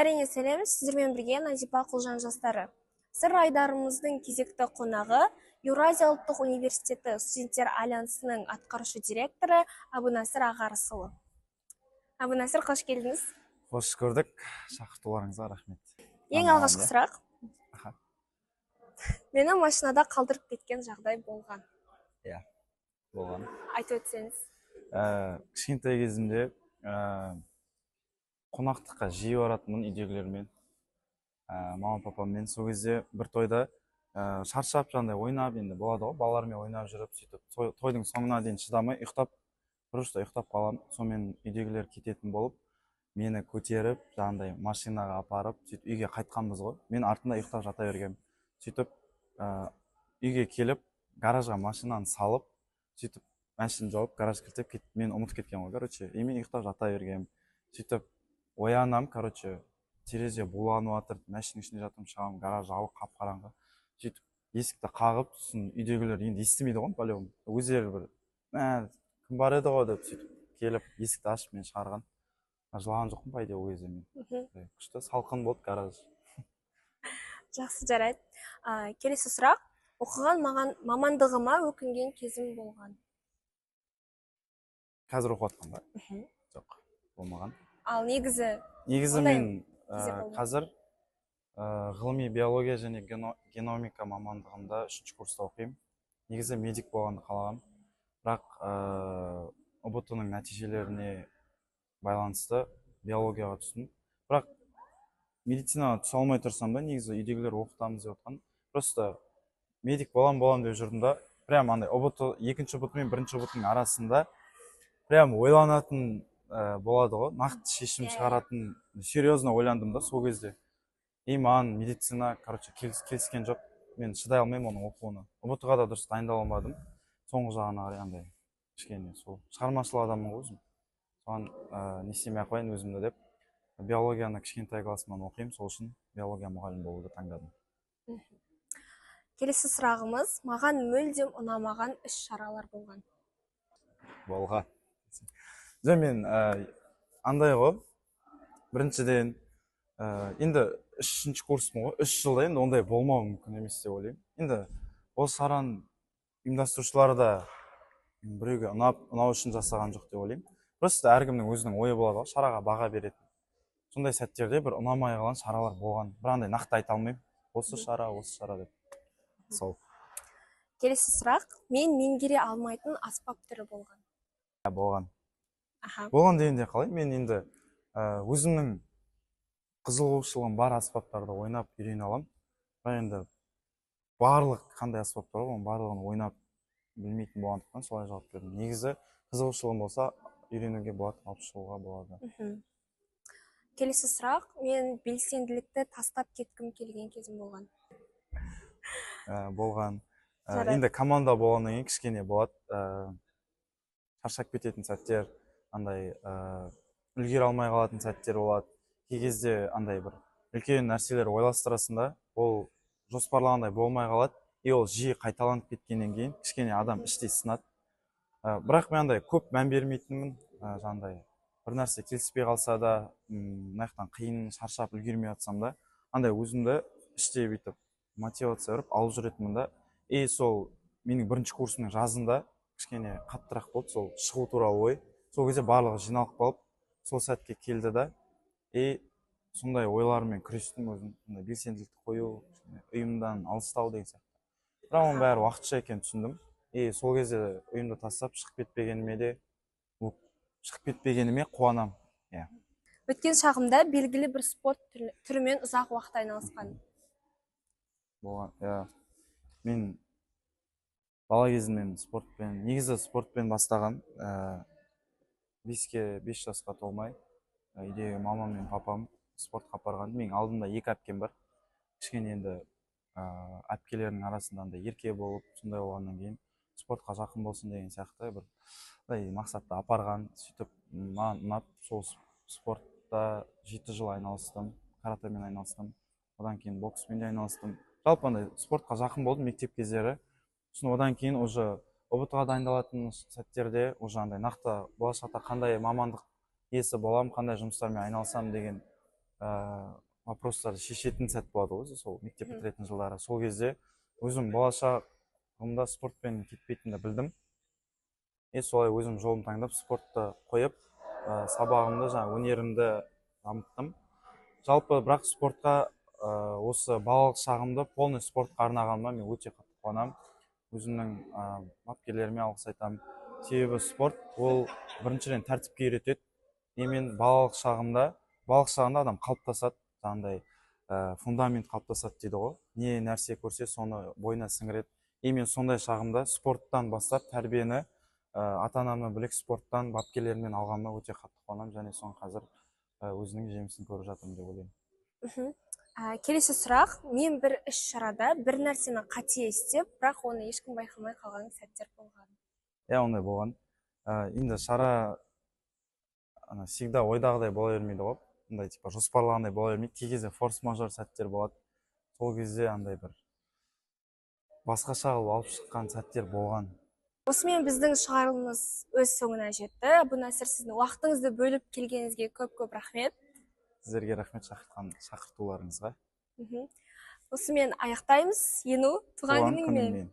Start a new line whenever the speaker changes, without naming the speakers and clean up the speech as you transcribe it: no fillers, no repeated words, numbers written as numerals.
Әрине сәлем, сіздермен бірге Назипа Құлжан жастары. Сыр айдарымыздың кезекті қонағы Еуразия ұлттық университеті студенттер альянсының атқарушы директоры Абунасыр Ағарысұлы. Абунасыр, қош келдіңіз.
Қош көрдік. Шақыртуларыңызға рахмет.
Ең алғашқы сұрақ. Мені машинада қалдырып кеткен жағдай болған.
Иә, болған.
Айтып өтсеңіз.
Кішкентай кезімде қонақтыққа жиі баратынмын үйдегілермен, мама папаммен. Сол кезде бір тойда шаршап жаңағыдай ойнап, енді болады ғой, балалармен ойнап жүріп, сөйтіп тойдың соңына дейін шыдамай просто ұйықтап қаламын. Сонымен үйдегілер кететін болып, мені көтеріп, жаңағыдай машинаға апарып, сөйтіп үйге қайтқанбыз ғой. Мен артында ұйықтап жата бергенмін. Сөйтіп үйге келіп, гаражға машинаны салып, сөйтіп машина жауып, гараж кіртіп кетіп, мен ұмытып кеткен ғой, мен ұйықтап жата бергенмін. Сөйтіп оянам, терезе буланып жатыр, машина ішінде жатырмын, шығамын, гараж жабық, қап-қараңғы. Сөйтіп есікті қағып, сосын үйдегілер енді естімейді ғой, по-любому. Өздері бір, кім бар еді ғой деп, сөйтіп келіп, есікті ашып мен шығарған. Жылаған жоқпын пайда ол кезде мен. Күшті салқын болды гараж.
Жақсы, жарайды. Келесі сұрақ. Оқыған мамандығыма өкінген кезім болған.
Қазір оқып жатқан ба? Жоқ, болмаған.
Ал негізі
мен қазір ғылыми биология және геномика мамандығында 3-ші курста оқимын. Негізі медик болғанды қалағам. Бірақ ұбт-ның нәтижелеріне байланысты биологияға түстім. Бірақ медицинаға түсе алмай тұрсам да, негізі үйдегілер оқытамыз деп отқан. Просто медик болам деп жүрдім да, прям андай екінші ұбт мен бірінші ұбт-ның арасында прям ойланатын болады ғой, нақты шешім шығаратын, серьезно ойландым да сол кезде. Маған медицина, келіскен жоқ. Мен шыдай алмаймын оның оқуына. ұбт-ға да дұрыс дайындала алмадым. Соңғы жағына қарай андай кішкене сол шығармашыл адаммын ғой өзім. Соған не істемей қояйын өзімді деп, биологияны кішкентай классымнан оқимын, сол үшін биология мұғалімі болуды таңдадым.
Келесі сұрағымыз, маған мүлдем ұнамаған іс-шаралар болған.
Болған. Мен андай ғой, біріншіден, енді 3-ші курспын ғой, 3 жылда енді ондай болмауы мүмкін емес деп ойлаймын. Енді осы шараны ұйымдастырушылар да біреуге ұнау үшін жасаған жоқ деп ойлаймын. Просто әркімнің өзінің ойы болады ғой, шараға баға беретін. Сондай сәттерде бір ұнамай қалған шаралар болған. Бір андай нақты айта алмаймын. Осы шара деп. Сол.
Келесі сұрақ, мен меңгере алмайтын аспап түрі болған.
Болған. Болған дегенде қалай? Мен енді өзімнің қызығушылығым бар аспаптарды ойнап үйрене аламын. Бірақ енді барлық қандай аспаптар бар, оның барлығын ойнап білмейтін болғандықтан солай жауап бердім. Негізі қызығушылығым болса, үйренуге болады, алып шығуға болады.
Келесі сұрақ, мен белсенділікті тастап кеткім келген кезім болған.
Болған. Енді команда болғаннан кейін кішкене болады. Шаршап кететін сәттер, андай үлгере алмай қалатын сәттер болады. Кей кезде андай бір үлкен нәрселер ойластырасың да, ол жоспарлағандай болмай қалады. Ол жиі қайталанып кеткеннен кейін кішкене адам іштей сынады. Бірақ мен андай көп мән бермейтінмін, жаңағыдай бір нәрсе келіспей қалса да, мынаяқтан қиын, шаршап үлгермей жатсам да, андай өзімді іштей бүйтіп мотивация беріп алып жүретінмін да. Сол менің 1-ші курсымның жазында кішкене қаттырақ болды, сол шығу туралы ой. Сол кезде барлығы жиналып қалып, сол сәтке келді да, сондай ойлармен күрестім өзім, белсенділікті қою, ұйымдан алыстау деген сияқты. Бірақ оның бәрі уақытша екенін түсіндім. Сол кезде ұйымды тастап шығып кетпегеніме қуанам.
Өткен шағымда белгілі бір спорт түрімен ұзақ уақыт айналысқан.
Болған. Мен бала кезімнен негізі спортпен бастаған. 5 жасқа толмай, үйдегі мамам мен папам спортқа апарған. Менің алдымда 2 әпкем бар. Кішкене енді әпкелерінің арасында ерке болып, сондай болғаннан кейін спортқа жақын болсын деген сияқты бір мақсатта апарған. Сөйтіп маған ұнап, сол спортта 7 жыл айналыстым, каратэмен айналыстым. Одан кейін бокспен де айналыстым. Жалпы спортқа жақын болдым мектеп кездері. Одан кейін уже ұбт-ға дайындалатын сәттерде нақты болашақта қандай мамандық иесі болам, қандай жұмыстармен айналысам деген вопростарды шешетін сәт болады ғой сол мектеп бітіретін жылдары. Сол кезде өзім болашағымда спортпен кетпейтінімді білдім. Солай өзім жолын таңдап спортты қойып, сабағымды, жаңа өнерімді дамыттым. Жалпы бірақ спортқа осы балалық шағымды полный спортқа арнағаныма мен өте қатты қуанамын. Өзімнің бапкерлеріме алғыс айтамын. Себебі спорт ол біріншіден тәртіпке үйретеді. Мен балалық шағында адам қалыптасады, жаңағыдай фундамент қалыптасады дейді ғой. Не нәрсе көрсе соны бойына сіңіреді. Мен сондай шағымда спорттан бастап тәрбиені ата-анамнан бөлек спорттан бапкерлерімнен алғаныма өте қатты қуанамын, және соның қазір өзінің жемісін көріп жатырмын деп ойлаймын.
Келесі сұрақ, мен бір іс-шарада бір нәрсені қате істеп, бірақ оны ешкім байқамай қалған сәттер болған.
Ондай болған. Енді шара всегда ойдағыдай бола бермейді ғой. Ондай типа жоспарлағандай бола бермейді. Кей кезде форс-мажор сәттер болады. Сол кезде андай бір басқаша қылып алып шыққан сәттер болған.
Осымен біздің шығарылымымыз өз соңына жетті. Әбунасыр, сіздің уақытыңызды бөліп келгеніңізге көп рахмет.
Сіздерге рахмет шақыртуларыңызға.
Осымен аяқтаймыз. Ену, туған күніңмен.